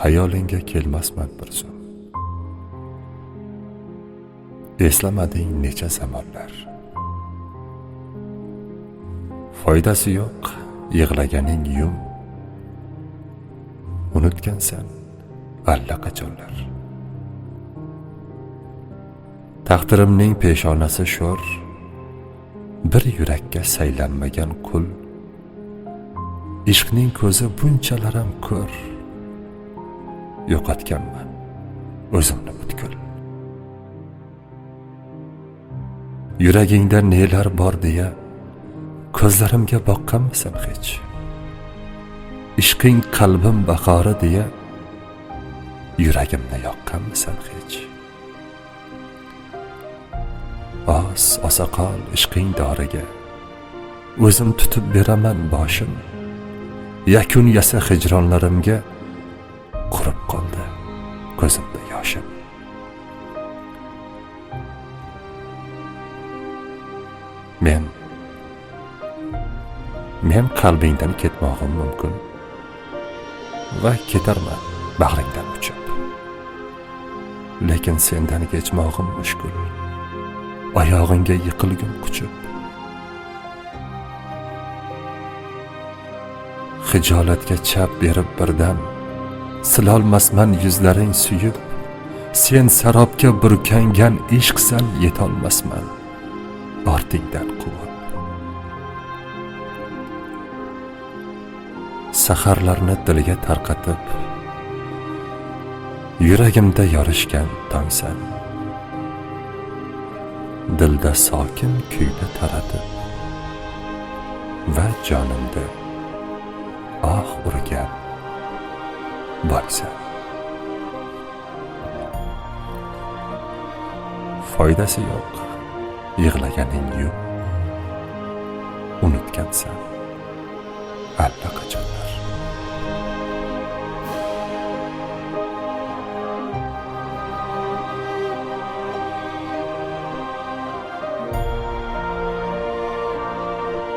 xayolingga kelmasman bir zum. Eslamading necha zamonlar. Foydasi yo'q yig'laganing yum. Unutgansan allaqachonlar. Taqdirimning peshonasi sho'r, bir yurakka saylanmagan qul. Ishqning ko'zi bunchalar ham ko'r, yo'qotganman o'zimni butkul. Yuragingda nelar bor deya ko'zlarimga boqqanmisan hech? Ishqing qalbim bahori deya yuragimni yoqqanmisan hech? Osaqol ishqing doriga o'zim tutib beraman boshim. Yakun yasa hijronlarimga qurib qoldi ko'zimda yoshim. Men qalbingdan ketmog'im mumkin va ketarman bag'ringdan uchib. Lekin sendan kechmog'im mushkul, oyog'ingga yiqilgim quchib. Hijolatga chap berib birdan silolmasman yuzlaring suyib. Sen sarobga burkangan ishqsan, yetolmasman ortingdan quvib. Saharlarni dilga tarqatib, yuragimda yorishgan tongsan. Dilda sokin kuyni taratib va jonimda urgan boksan. Foydasi yo'q yig'laganing yum. Unutgansan allaqachon.